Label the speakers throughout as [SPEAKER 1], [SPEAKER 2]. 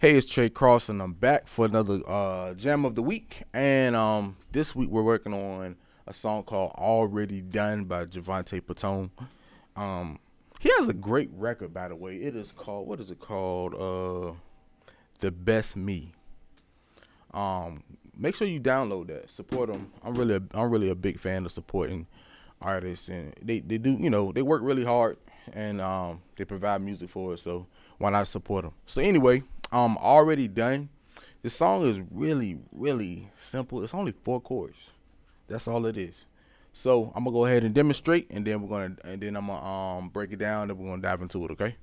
[SPEAKER 1] Hey, it's Trey Cross, and I'm back for another jam of the week. And this week we're working on a song called "Already Done" by Jovonta Patton. Um, he has a great record, by the way. It is called, what is it called? "The Best Me." Make sure you download that. Support him. I'm really a big fan of supporting artists, and they do, they work really hard, and they provide music for us. So why not support them? So anyway, already done. This song is really simple. It's only 4 chords. That's all it is. So I'm gonna go ahead and demonstrate, and then I'm gonna break it down, and we're gonna dive into it. Okay.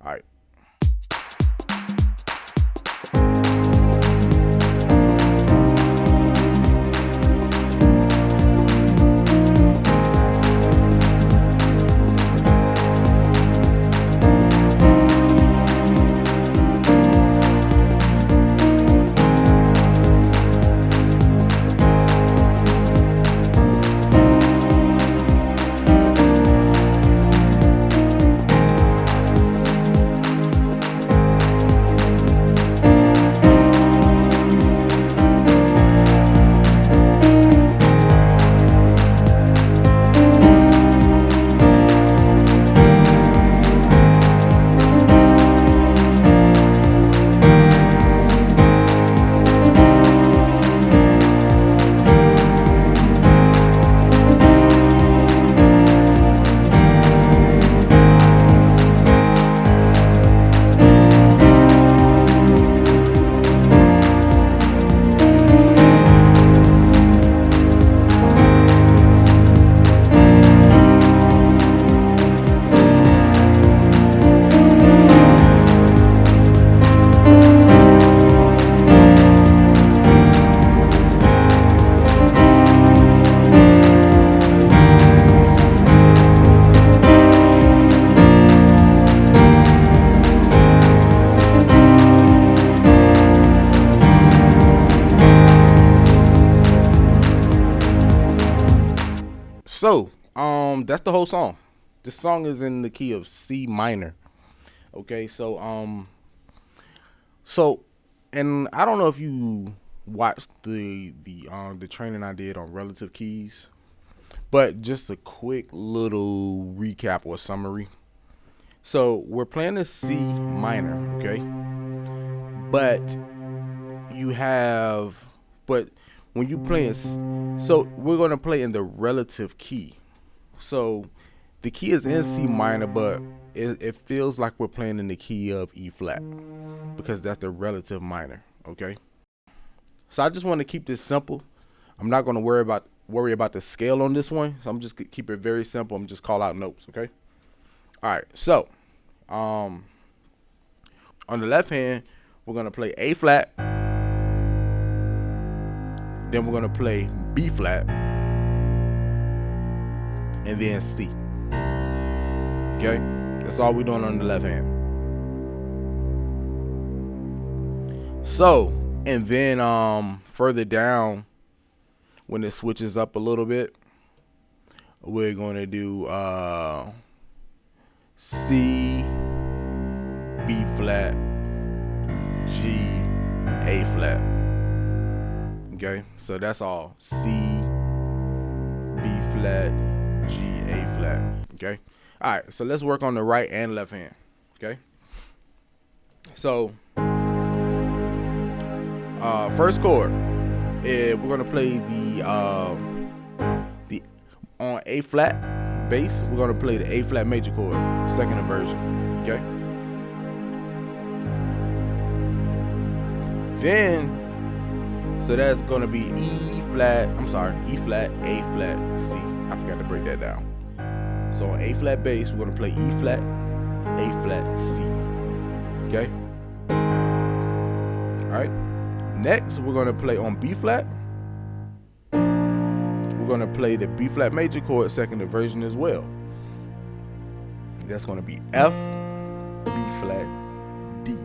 [SPEAKER 1] All right. So, that's the whole song. This song is in the key of C minor. Okay, so, and I don't know if you watched the training I did on relative keys, but just a quick little recap or summary. So we're playing a C minor, okay, but you have, but when you play so we're gonna play in the relative key. So the key is in C minor, but it feels like we're playing in the key of E flat because that's the relative minor. Okay. So I just want to keep this simple. I'm not going to worry about the scale on this one. So I'm just keep it very simple. I'm just call out notes. Okay. All right. So on the left hand, we're gonna play A flat. Then we're gonna play B flat, and then C. Okay, that's all we're doing on the left hand. So, and then further down, when it switches up a little bit, we're gonna do C, B flat, G, A flat. Okay, so that's all. C, B flat, G, A flat. Okay. All right, so let's work on the right and left hand. Okay. So, first chord, we're gonna play the on A flat bass. We're gonna play the A flat major chord, second inversion. Okay. Then, so that's gonna be E flat, A flat, C. I forgot to break that down. So on A flat bass, we're gonna play E flat, A flat, C. Okay. All right. Next, we're gonna play on B flat. We're gonna play the B flat major chord, second inversion as well. That's gonna be F, B flat, D.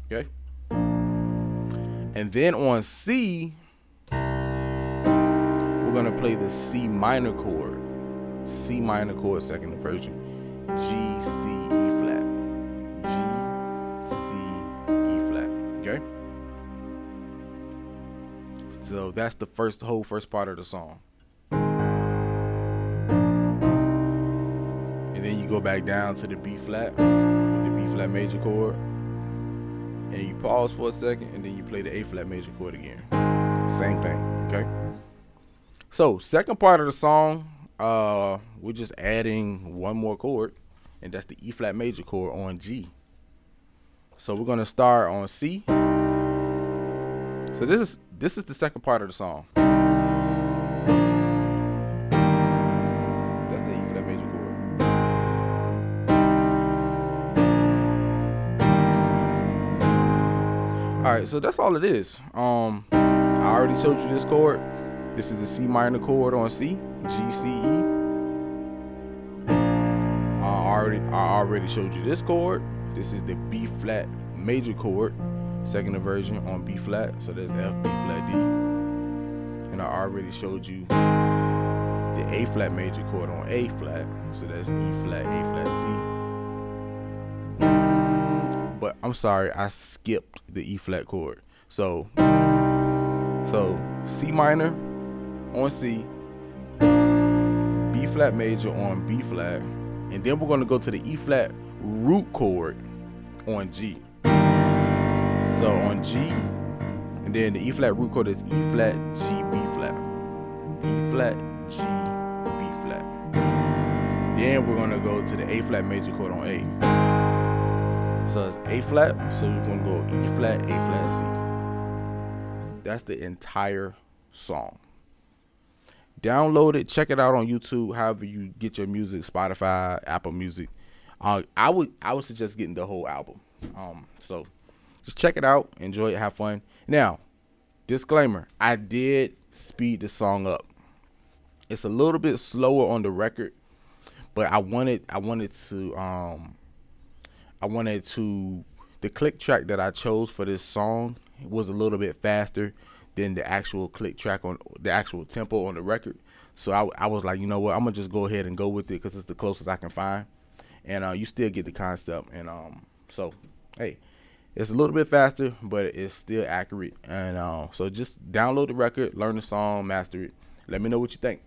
[SPEAKER 1] Okay. And then on C, we're gonna play the C minor chord, second inversion, G, C, E flat, So that's the whole first part of the song. And then you go back down to the B flat, the B flat major chord, and you pause for a second, and then you play the A flat major chord again. Same thing, okay? So second part of the song, we're just adding one more chord, and that's the E flat major chord on G. So we're gonna start on C. So this is the second part of the song. That's the E flat major chord. All right, so that's all it is. I already showed you this chord. This is the C minor chord on C, G, C, E. I already showed you this chord. This is the B flat major chord, second inversion on B flat. So there's F, B flat, D. And I already showed you the A flat major chord on A flat. So that's E flat, A flat, C. But I'm sorry, I skipped the E flat chord. So C minor on C, B flat major on B flat, and then we're going to go to the E flat root chord on G. So on G, and then the E flat root chord is E flat, G, B flat. E flat, G, B flat. Then we're going to go to the A flat major chord on A. So it's A flat, so we're going to go E flat, A flat, C. That's the entire song. Download it, check it out on YouTube, however you get your music, Spotify, Apple Music. I would suggest getting the whole album. So just check it out, enjoy it, have fun. Now, disclaimer, I did speed the song up. It's a little bit slower on the record, but I wanted the click track that I chose for this song was a little bit faster than the actual click track on the actual tempo on the record. So I was like, you know what, I'm gonna just go ahead and go with it because it's the closest I can find, and you still get the concept. And so hey, it's a little bit faster, but it's still accurate. And so just download the record, learn the song, master it. Let me know what you think.